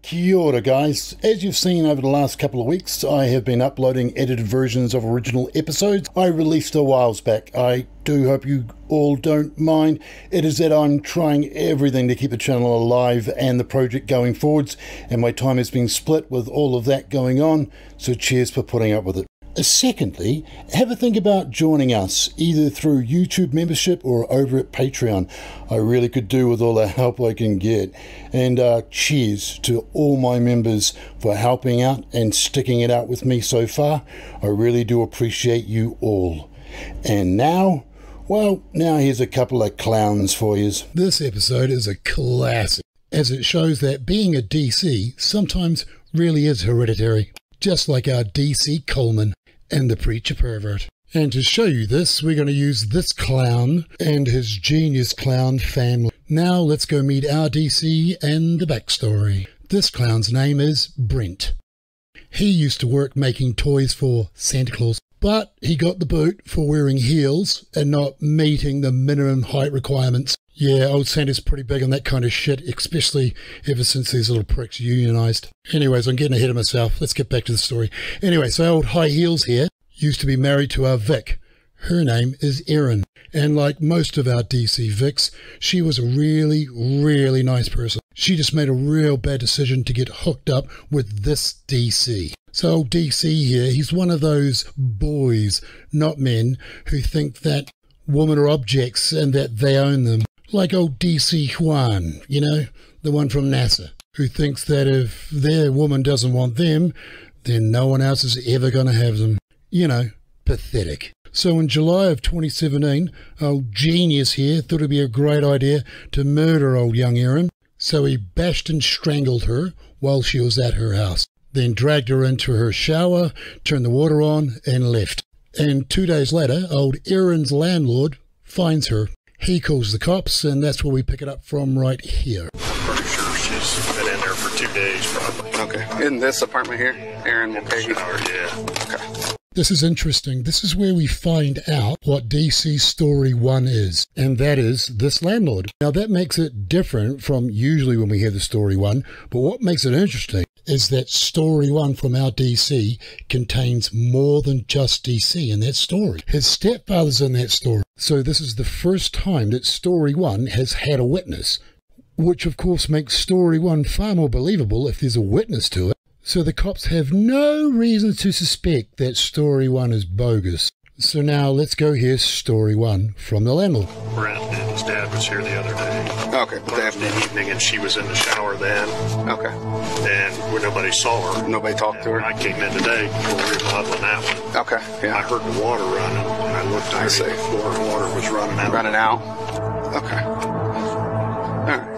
Kia ora guys, as you've seen over the last couple of weeks, I have been uploading edited versions of original episodes I released a whiles back. I do hope you all don't mind. It is that I'm trying everything to keep the channel alive and the project going forwards, and my time has been split with all of that going on, so cheers for putting up with it. Secondly, have a think about joining us, either through YouTube membership or over at Patreon. I really could do with all the help I can get. And cheers to all my members for helping out and sticking it out with me so far. I really do appreciate you all. And now, well, now here's a couple of clowns for you. This episode is a classic, as it shows that being a DC sometimes really is hereditary, just like our DC Coleman and the preacher pervert. And to show you this, we're going to use this clown and his genius clown family. Now let's go meet our DC and the backstory. This clown's name is Brent. He used to work making toys for Santa Claus, but he got the boot for wearing heels and not meeting the minimum height requirements. Yeah, old Santa's pretty big on that kind of shit, especially ever since these little pricks unionized. Anyways, I'm getting ahead of myself. Let's get back to the story. Anyway, so old High Heels here used to be married to our Vic. Her name is Erin. And like most of our DC Vics, she was a really, really nice person. She just made a real bad decision to get hooked up with this DC. So old DC here, he's one of those boys, not men, who think that women are objects and that they own them. Like old DC Juan, you know, the one from NASA, who thinks that if their woman doesn't want them, then no one else is ever going to have them. You know, pathetic. So in July of 2017, old Genius here thought it'd be a great idea to murder old young Erin. So he bashed and strangled her while she was at her house. Then dragged her into her shower, turned the water on, and left. And 2 days later, old Erin's landlord finds her. He calls the cops, and that's where we pick it up from right here. Pretty sure she's been in there for 2 days, probably. Okay. In this apartment here, Erin and Peggy? Yeah. Okay. This is interesting. This is where we find out what DC Story 1 is, and that is this landlord. Now that makes it different from usually when we hear the Story 1, but what makes it interesting is that Story 1 from our DC contains more than just DC in that story. His stepfather's in that story. So this is the first time that Story 1 has had a witness, which of course makes Story 1 far more believable if there's a witness to it. So the cops have no reason to suspect that Story 1 is bogus. So now let's go hear Story 1 from the landlord. Brent and his dad was here the other day. Okay. Thursday evening, and she was in the shower then. Okay. And where nobody saw her. Nobody talked to her? When I came in today, before we were modeling that one. Okay, yeah. I heard the water running, and I looked underneath the floor, and water was running out. Running out? Okay. All right.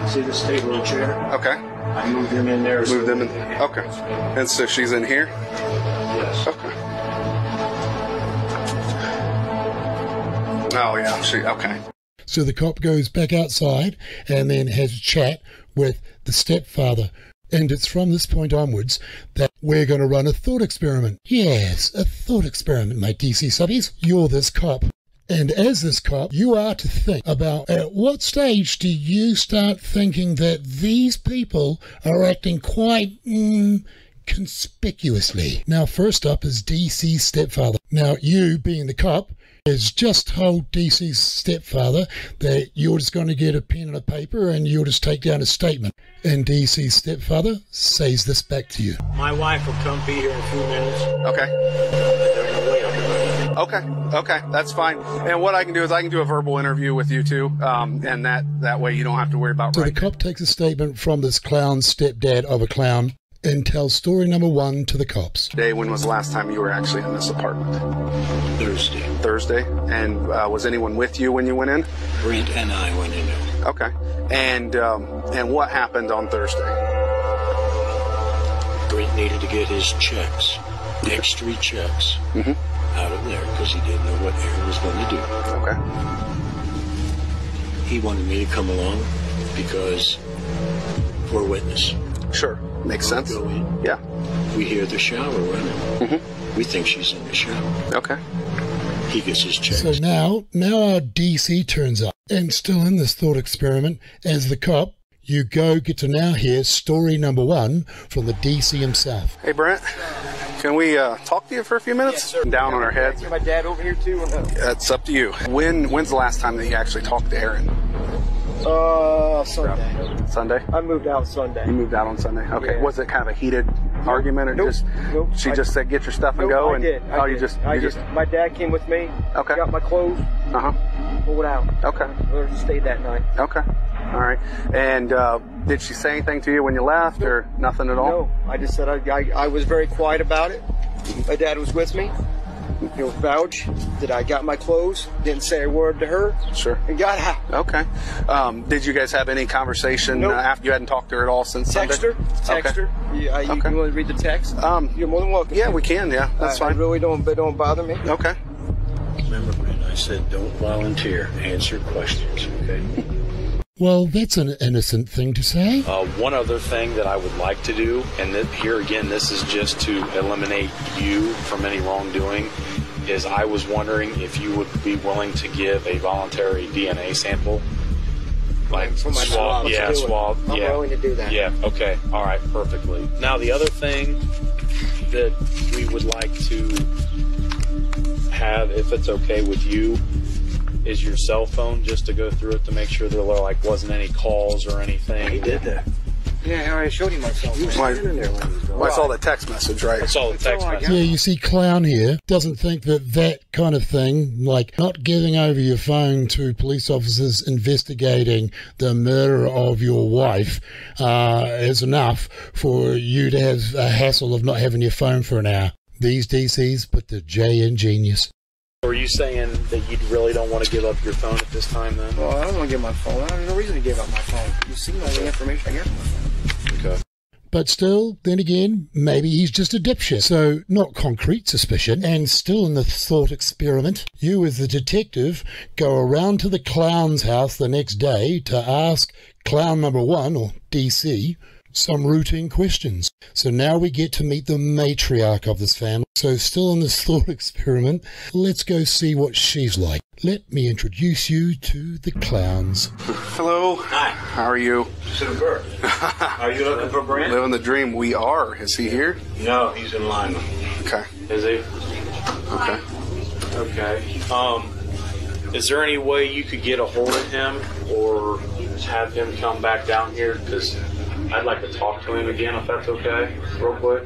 See this table and chair? Okay. I moved them in there. Moved them in? Okay. And so she's in here? Yes. Okay. Oh, yeah. Okay. So the cop goes back outside and then has a chat with the stepfather. And it's from this point onwards that we're going to run a thought experiment. Yes, a thought experiment, my DC subbies. You're this cop. And as this cop, you are to think about at what stage do you start thinking that these people are acting quite conspicuously. Now, first up is DC's stepfather. Now, you, being the cop, has just told DC's stepfather that you're just going to get a pen and a paper and you'll just take down a statement. And DC's stepfather says this back to you. My wife will come be here in a few minutes. Okay, that's fine. And what I can do is I can do a verbal interview with you two, and that way you don't have to worry about. So the cop takes a statement from this clown stepdad of a clown and tells story number 1 to the cops. When was the last time you were actually in this apartment? Thursday. And was anyone with you when you went in? Brent and I went in there. Okay. And what happened on Thursday? Brent needed to get his checks, next 3 checks, out of there because he didn't know what Erin was going to do. Okay. He wanted me to come along because for a witness. Sure. Makes sense. Go in. Yeah. We hear the shower running. We think she's in the shower. Okay. he gets his checks. So now our DC turns up, and still in this thought experiment, as the cop, you get to now hear story number 1 from the DC himself. Hey, Brent, can we talk to you for a few minutes? Yes, sir. Down on our heads. Get my dad over here too, or no? It's up to you. When's the last time that you actually talked to Erin? Sunday. Sunday? I moved out Sunday. You moved out on Sunday. Okay. Yeah. Was it kind of a heated argument, or Nope. just Nope. she just said get your stuff and Nope, go? I and did. you just My dad came with me. Okay. Got my clothes. Pulled out. Okay. Let her stay that night. Okay. All right. And did she say anything to you when you left, or nothing at all? No, I just said I was very quiet about it. My dad was with me. He'll vouch that I got my clothes, didn't say a word to her. Sure. And got out. Okay. Did you guys have any conversation Nope. after you hadn't talked to her at all since Text Sunday? her. Text her. You want to read the text? You're more than welcome. Yeah, we can. Yeah, that's fine. I really don't bother me. Okay. Remember, Brent, I said don't volunteer. Answer questions, okay? Well, that's an innocent thing to say. One other thing that I would like to do, and here again, this is just to eliminate you from any wrongdoing, is I was wondering if you would be willing to give a voluntary DNA sample. Like For my swab, swab. I'm willing to do that. Yeah, okay, all right, perfectly. Now, the other thing that we would like to have, if it's okay with you, is your cell phone, just to go through it to make sure there wasn't any calls or anything. He did that. Yeah, I already showed you my cell phone. I saw the text message, right? I saw the text message. Yeah, you see, Clown here doesn't think that kind of thing, like not giving over your phone to police officers investigating the murder of your wife, is enough for you to have a hassle of not having your phone for an hour. These DCs put the J in genius. Are you saying that you really don't want to give up your phone at this time, then? Well, I don't want to give my phone. I have no reason to give up my phone. You've seen all the information I got on my phone. Okay. But still, then again, maybe he's just a dipshit. So, not concrete suspicion. And still in the thought experiment, you as the detective go around to the clown's house the next day to ask clown number 1, or DC, some routine questions. So now we get to meet the matriarch of this family. So still in this thought experiment, let's go see what she's like. Let me introduce you to the clowns. Hello. Hi. How are you? Super. Are you looking for Brent? Living the dream. We are. Is he here? No, he's in line. Okay. Is he? Okay. Okay. Is there any way you could get a hold of him or have him come back down here? Because I'd like to talk to him again, if that's okay, real quick.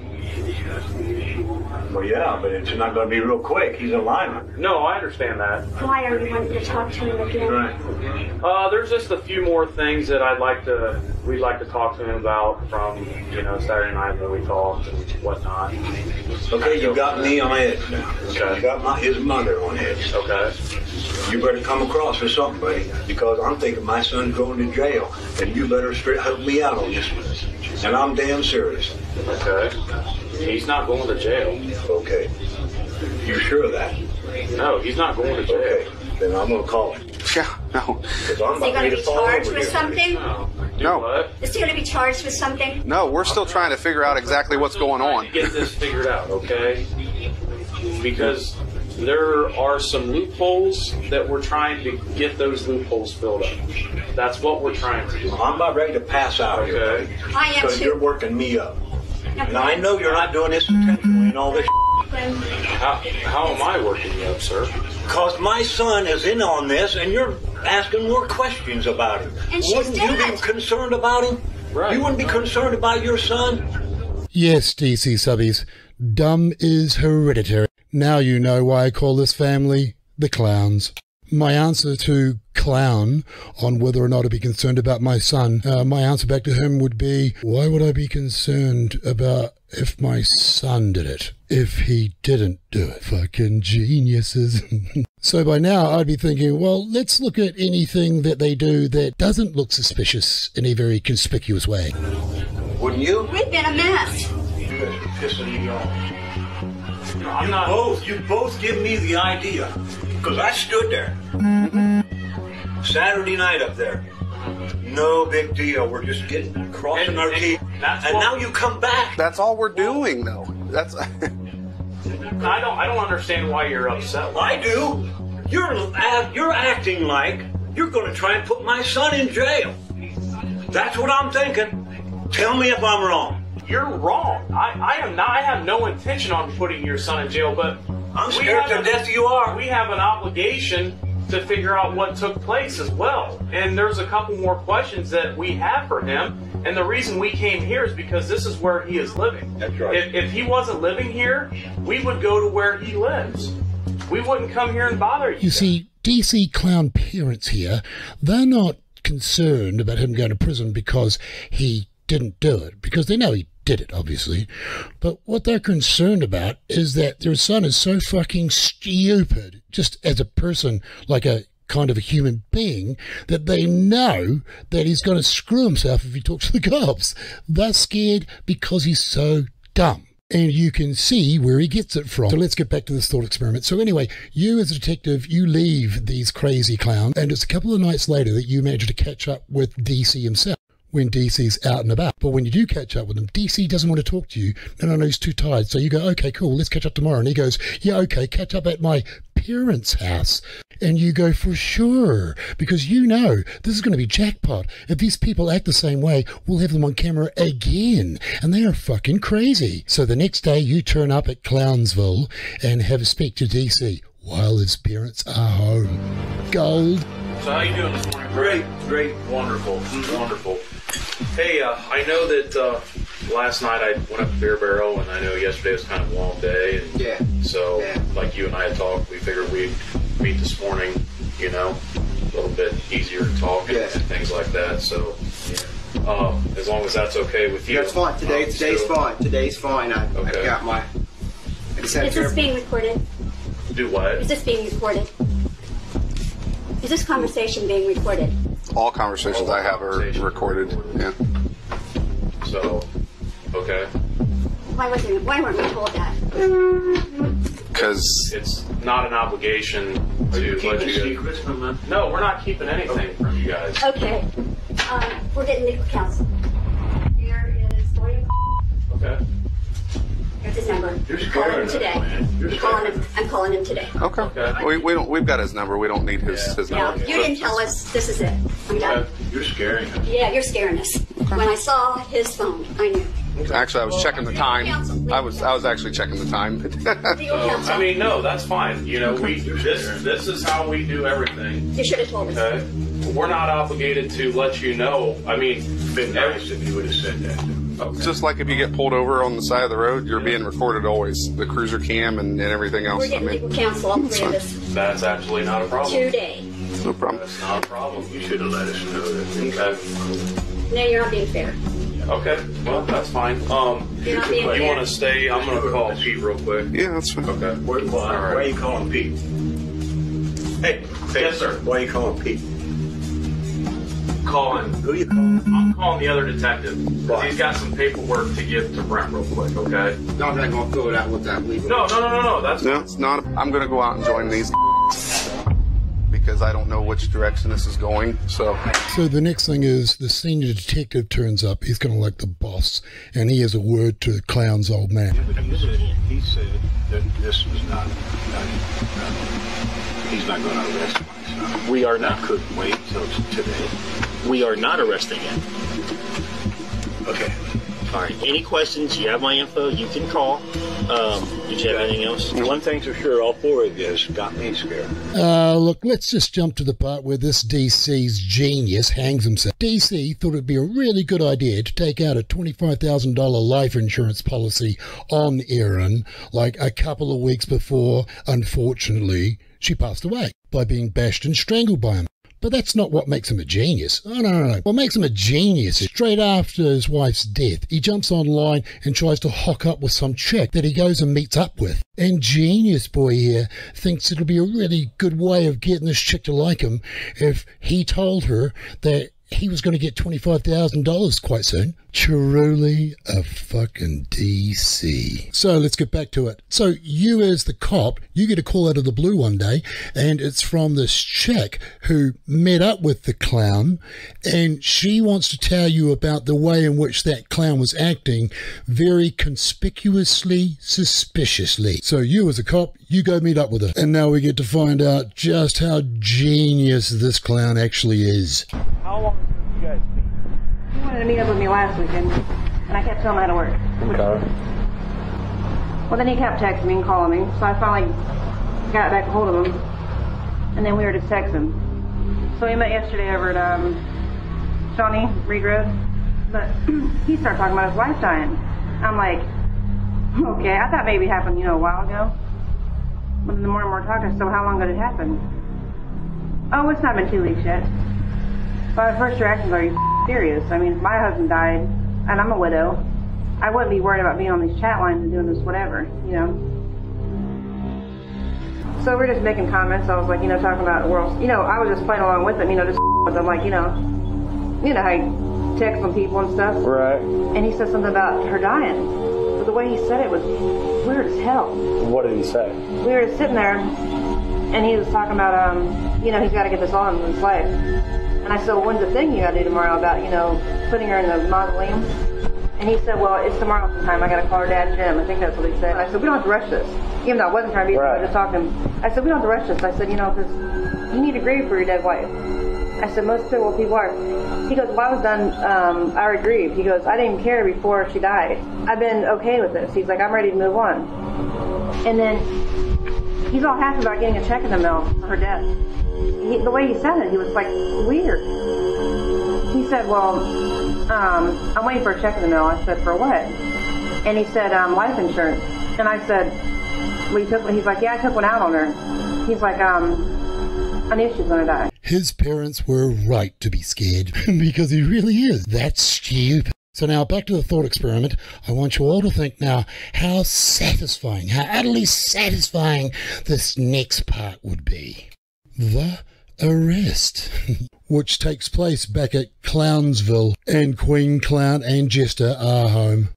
Well, yeah, but it's not going to be real quick. He's a lineman. No, I understand that. Why are you wanting to talk to him again? Right. There's just a few more things that we'd like to talk to him about from, Saturday night when we talked and whatnot. Okay, you got me on edge now. Okay. You got his mother on edge. Okay. You better come across with something, buddy, because I'm thinking my son's going to jail, and you better help me out on this one. And I'm damn serious. Okay. He's not going to jail. Okay. You sure of that? No, he's not going to jail. Okay. Then I'm going to call him. Yeah. No. Because I'm Is he about going ready to to be fall charged over with here. something? No. What? Is he going to be charged with something? No. We're still trying to figure out exactly what's going on. To get this figured out, okay? Because there are some loopholes that we're trying to get those loopholes filled up. That's what we're trying to do. I'm about ready to pass out here, Okay. buddy. I am Because you're too. working me up. And I know you're not doing this intentionally and all this. How am I working you up, sir? Because my son is in on this, and you're asking more questions about him. And she's Wouldn't you be dead. concerned about him? Right. You wouldn't be concerned about your son? Yes, DC subbies, dumb is hereditary. Now you know why I call this family the Clowns. My answer to Clown on whether or not I'd be concerned about my son, my answer back to him would be, why would I be concerned about if my son did it? If he didn't do it. Fucking geniuses. So by now I'd be thinking, well, let's look at anything that they do that doesn't look suspicious in a very conspicuous way. Wouldn't you? We've been a mess. You guys are pissing me off. I'm not. You both give me the idea. Because I stood there. Saturday night up there. No big deal. We're just crossing our teeth. And now you come back. That's all we're doing, though. That's. I don't understand why you're upset. I do. You're acting like you're going to try and put my son in jail. That's what I'm thinking. Tell me if I'm wrong. You're wrong. I am not. I have no intention on putting your son in jail, but I'm scared to death you are. We have an obligation to figure out what took place as well. And there's a couple more questions that we have for him. And the reason we came here is because this is where he is living. That's right. If he wasn't living here, we would go to where he lives. We wouldn't come here and bother you. You see, DC clown parents here, they're not concerned about him going to prison because he didn't do it, because they know he did it, obviously. But what they're concerned about is that their son is so fucking stupid, just as a person, like a kind of a human being, that they know that he's going to screw himself if he talks to the cops. They're scared because he's so dumb. And you can see where he gets it from. So let's get back to this thought experiment. So anyway, you as a detective, you leave these crazy clowns, and it's a couple of nights later that you manage to catch up with DC himself, when DC's out and about. But when you do catch up with him, DC doesn't want to talk to you. No, he's too tired. So you go, okay, cool, let's catch up tomorrow. And he goes, yeah, okay, catch up at my parents' house. And you go, for sure, because you know this is going to be jackpot. If these people act the same way, we'll have them on camera again. And they are fucking crazy. So the next day you turn up at Clownsville and have a speak to DC while his parents are home. Gold. So how you doing this morning? Great. Wonderful. Hey, I know that last night I went up to Beer Barrel, and I know yesterday was kind of a long day. And Yeah. So, like you and I had talked, we figured we'd meet this morning, you know, a little bit easier to talk and things like that. So, as long as that's okay with you. That's fine. Today's fine. Today's fine. I got my... Is this being recorded? Do what? Is this being recorded? Is this conversation being recorded? All conversations I have are recorded. Yeah. So, okay. Why weren't we told that? Because It's not an obligation to let you... secrets from them? No, we're not keeping anything from you guys. Okay. We're getting legal counsel. Here is William. Okay. Here's his number. You're I'm calling him scaring today. us, man. You're I'm calling him today. okay, we've got his number. We don't need his Yeah, number. you didn't tell us. This is it. I'm done. You're scaring us. Yeah, you're scaring us. When I saw his phone, I knew. Actually, I was checking the time. I was actually checking the time. Legal counsel. I mean, no, that's fine. You know, this is how we do everything. You should have told us. Okay, we're not obligated to let you know. I mean, It'd been nice if you would have said that. Just like if you get pulled over on the side of the road, you're being recorded always. The cruiser cam and everything else. We're getting legal counsel, all three of us, that's absolutely not a problem. today. No problem. That's not a problem. You should have let us know that. Okay. No, you're not being fair. Okay. Well, that's fine. You're not being You fair. want to stay? I'm gonna call Pete real quick. Yeah, that's fine. Okay. Why are you calling Pete? Hey, Yes, sir. Why are you calling Pete? Calling. Who you calling? I'm calling the other detective. 'Cause Why? he's got some paperwork to give to Brent real quick. Okay. No, I'm not going to fill it out with that legal. No. That's No, it's not. I'm going to go out and join these because I don't know which direction this is going. So So the next thing is the senior detective turns up. He's kind of like the boss, and he has a word to the clown's old man. He said that this was not he's not going to arrest my son. We are I not. couldn't wait till today. We are not arresting him. Okay. All right. Any questions? You have my info. You can call. Did you have anything else? One thing's for sure, all four of you got me scared. Look, let's just jump to the part where this DC's genius hangs himself. DC thought it'd be a really good idea to take out a $25,000 life insurance policy on Erin, like a couple of weeks before, unfortunately, she passed away by being bashed and strangled by him. But that's not what makes him a genius. Oh, no. What makes him a genius is straight after his wife's death, he jumps online and tries to hook up with some chick that he goes and meets up with. And Genius Boy here thinks it'll be a really good way of getting this chick to like him if he told her that he was going to get $25,000 quite soon. Truly a fucking DC. So let's get back to it. So you as the cop, you get a call out of the blue one day, and it's from this chick who met up with the clown, and she wants to tell you about the way in which that clown was acting very conspicuously, suspiciously. So you as a cop, you go meet up with her, and now we get to find out just how genius this clown actually is. How long have you guys been? He wanted to meet up with me last weekend, and I kept telling him how to work. Okay. Well, then he kept texting me and calling me, so I finally got back a hold of him, and then we were just texting. So we met yesterday over at Shawnee Reed Road, but he started talking about his wife dying. I'm like, okay, I thought maybe it happened, a while ago. But then the more and more talked, I said, so how long did it happen? Oh, it's not been 2 weeks yet. My first reaction is, are you serious? I mean, if my husband died, and I'm a widow, I wouldn't be worried about being on these chat lines and doing this whatever, So we're just making comments. I was like, talking about the world. I was just playing along with him, just with him, like, how you text on people and stuff. Right. And he said something about her dying. But the way he said it was weird as hell. What did he say? We were just sitting there, and he was talking about, he's got to get this on in his life. And I said, well, when's the thing you got to do tomorrow about, putting her in the mausoleum? And he said, well, it's tomorrow sometime. I got to call her dad, Jim. I think that's what he said. I said, we don't have to rush this. Even though I wasn't trying to be, I just talked to him. I said, we don't have to rush this. I said, because you need to grieve for your dead wife. I said, most people are. He goes, well, I was done, I already grieved. He goes, I didn't even care before she died. I've been okay with this. He's like, I'm ready to move on. And then he's all happy about getting a check in the mail for her death. The way he said it, he was like weird. He said, well, I'm waiting for a check in the mail. I said, for what? And he said, life insurance. And I said, well, you took one? He's like, yeah, I took one out on her. He's like, I knew she was going to die. His parents were right to be scared, because he really is. That's stupid. So now back to the thought experiment. I want you all to think now how satisfying, how utterly satisfying this next part would be. The arrest, which takes place back at Clownsville, and Queen Clown and Jester are home.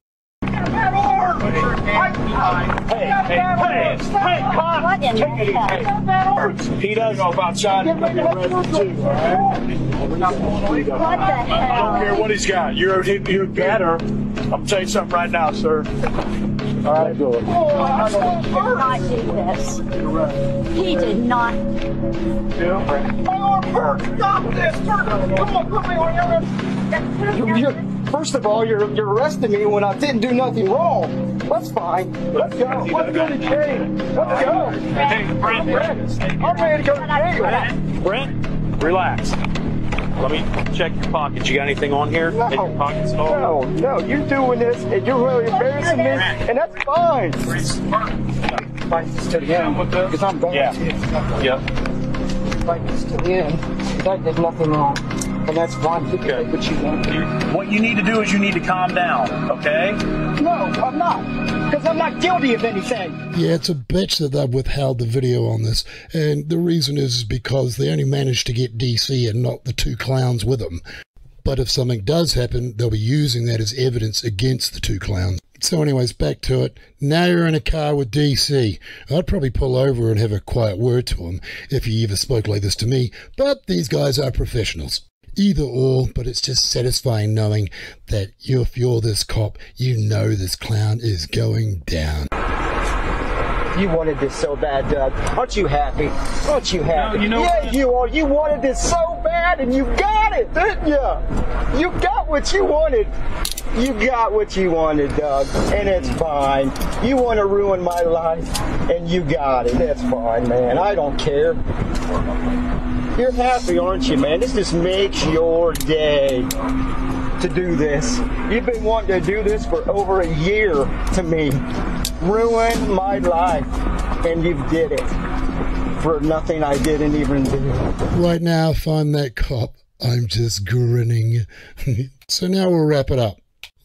He does know about China. What the hell? I don't care what he's got. You're better. I'm telling you something right now, sir. All right, go ahead. He did not do this. He did not. My arm hurts. Stop this. Come on, put me on your First of all, you're arresting me when I didn't do nothing wrong. That's fine. Let's go. Let's go to jail. Let's go. Hey, Brent. I'm ready to go to jail. Brent, relax. Let me check your pockets. You got anything on here? No, in your pockets at all? no. You're doing this, and you're really embarrassing me, and that's fine. Fight this to the end, because I'm going to. Yep. Fight this to the end, because I did nothing wrong. And that's fine. You can take what you want. What you need to do is you need to calm down, okay? No, I'm not. Because I'm not guilty of anything. Yeah, it's a bitch that they've withheld the video on this. And the reason is because they only managed to get DC and not the two clowns with them. But if something does happen, they'll be using that as evidence against the two clowns. So anyways, back to it. Now you're in a car with DC. I'd probably pull over and have a quiet word to him if he ever spoke like this to me. But these guys are professionals. Either or, but it's just satisfying knowing that if you're this cop, you know this clown is going down. You wanted this so bad, Doug. Aren't you happy? Aren't you happy? No, yeah, you are. You wanted this so bad, and you got it, didn't you? You got what you wanted. You got what you wanted, Doug, and it's fine. You want to ruin my life, and you got it. That's fine, man. I don't care. You're happy, aren't you, man? This just makes your day to do this. You've been wanting to do this for over a year to me. Ruin my life, and you did it for nothing I didn't even do. Right now, if I'm that cop, I'm just grinning. So now we'll wrap it up.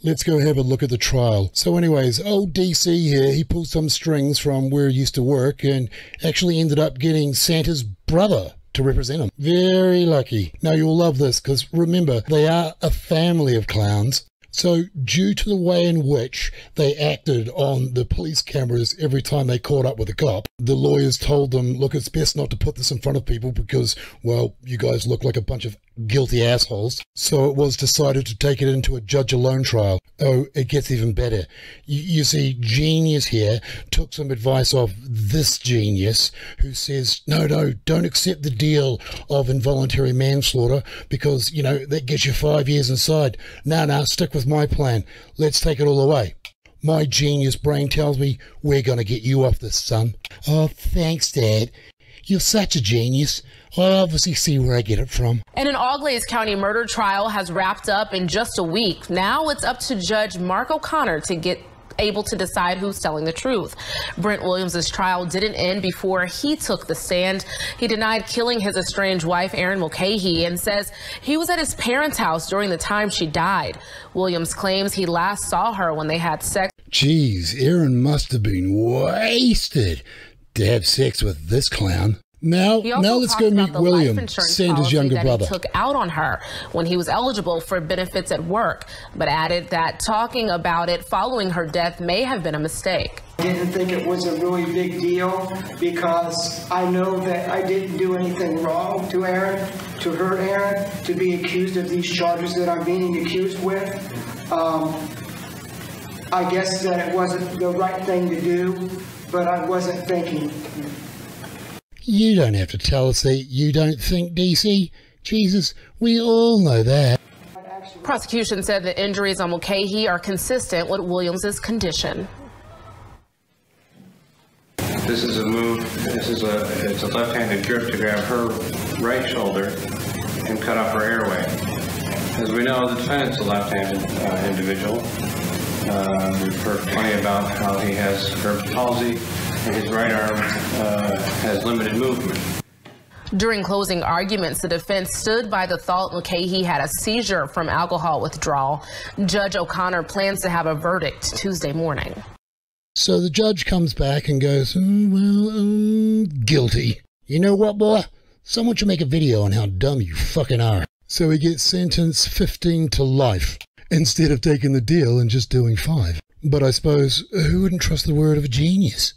Let's go have a look at the trial. So anyways, old DC here, he pulled some strings from where he used to work and actually ended up getting Santa's brother to represent them. Very lucky. Now you'll love this, because remember, they are a family of clowns. So due to the way in which they acted on the police cameras every time they caught up with a cop, the lawyers told them, look, it's best not to put this in front of people because, well, you guys look like a bunch of guilty assholes. So it was decided to take it into a judge-alone trial. Oh, it gets even better. You see, Genius here took some advice off this genius who says, no, don't accept the deal of involuntary manslaughter because, you know, that gets you 5 years inside. No, stick with my plan. Let's take it all away. My genius brain tells me we're going to get you off this, son. Oh, thanks, Dad. You're such a genius. I obviously see where I get it from. And an Auglaize County murder trial has wrapped up in just a week. Now it's up to Judge Mark O'Connor to get able to decide who's telling the truth. Brent Williams' trial didn't end before he took the stand. He denied killing his estranged wife, Erin Mulcahy, and says he was at his parents' house during the time she died. Williams claims he last saw her when they had sex. Jeez, Erin must have been wasted to have sex with this clown. Now let's go meet William, Sandra's younger brother. He took out on her when he was eligible for benefits at work, but added that talking about it following her death may have been a mistake. I didn't think it was a really big deal because I know that I didn't do anything wrong to Erin, to hurt Erin, to be accused of these charges that I'm being accused with. I guess that it wasn't the right thing to do, but I wasn't thinking. You don't have to tell us that you don't think, DC. Jesus, we all know that. Prosecution said the injuries on Mulcahy are consistent with Williams' condition. This is a move, it's a left-handed grip to grab her right shoulder and cut off her airway. As we know, the defendant's a left-handed individual. We've heard plenty about how he has cerebral palsy. His right arm has limited movement. During closing arguments, the defense stood by the thought Mulcahy had a seizure from alcohol withdrawal. Judge O'Connor plans to have a verdict Tuesday morning. So the judge comes back and goes, guilty. You know what, boy? Someone should make a video on how dumb you fucking are. So he gets sentenced 15 to life instead of taking the deal and just doing 5. But I suppose who wouldn't trust the word of a genius?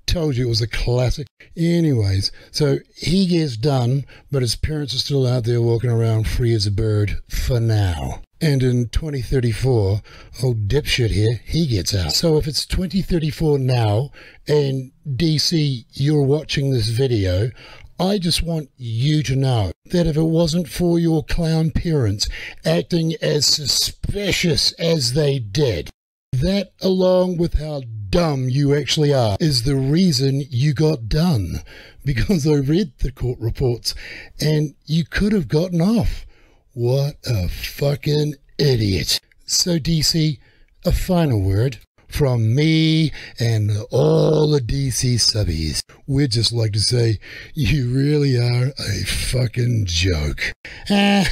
Told you it was a classic. Anyways, so he gets done, but his parents are still out there walking around free as a bird for now. And in 2034, old dipshit here, he gets out. So if it's 2034 now, and DC, you're watching this video, I just want you to know that if it wasn't for your clown parents acting as suspicious as they did, that, along with how dumb you actually are, is the reason you got done. Because I read the court reports and you could have gotten off. What a fucking idiot. So DC, a final word from me and all the DC subbies. We'd just like to say, you really are a fucking joke. And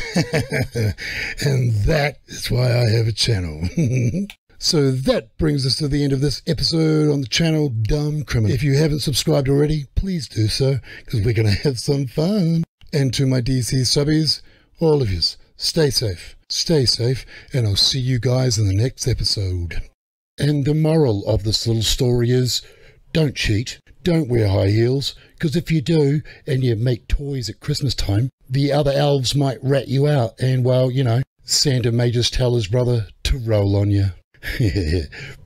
that is why I have a channel. So that brings us to the end of this episode on the channel Dumb Criminal. If you haven't subscribed already, please do so, because we're going to have some fun. And to my DC subbies, all of yous, stay safe, and I'll see you guys in the next episode. And the moral of this little story is, don't cheat, don't wear high heels, because if you do, and you make toys at Christmas time, the other elves might rat you out, and well, you know, Santa may just tell his brother to roll on you.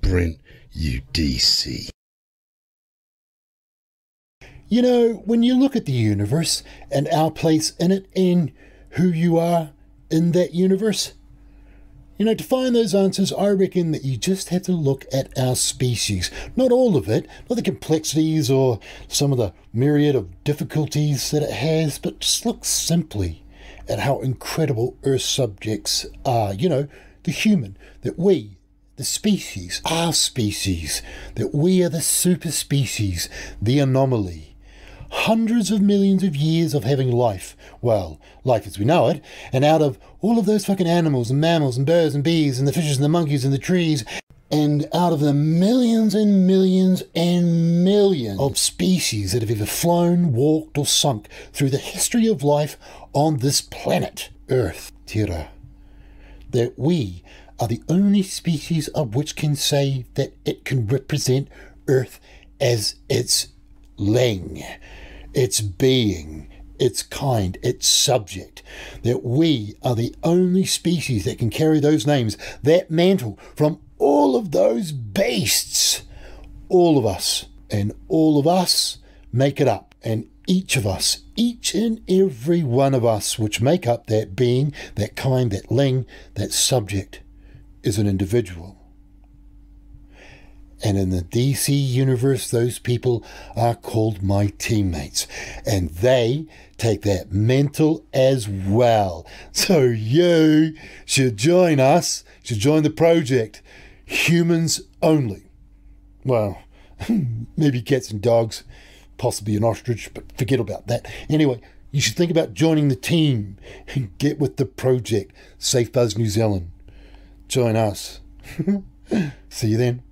Brent, you DC. You know, when you look at the universe and our place in it and who you are in that universe, you know, to find those answers, I reckon that you just have to look at our species. Not all of it, not the complexities or some of the myriad of difficulties that it has, but just look simply at how incredible Earth subjects are. You know, the human, that we, the species, our species, that we are the super species, the anomaly. Hundreds of millions of years of having life, well, life as we know it, and out of all of those fucking animals and mammals and birds and bees and the fishes and the monkeys and the trees And out of the millions and millions and millions of species that have ever flown, walked, or sunk through the history of life on this planet, Earth, Terra, that we are the only species of which can say that it can represent Earth as its ling, its being, its kind, its subject. That we are the only species that can carry those names, that mantle from all of those beasts. All of us, and all of us make it up. And each of us, each and every one of us, which make up that being, that kind, that ling, that subject, is an individual. And in the DC universe, those people are called my teammates. And they take that mental as well. So you should join us, should join the project. Humans only. Well, maybe cats and dogs, possibly an ostrich, but forget about that. Anyway, you should think about joining the team and get with the project. Safe Buzz New Zealand. Join us. See you then.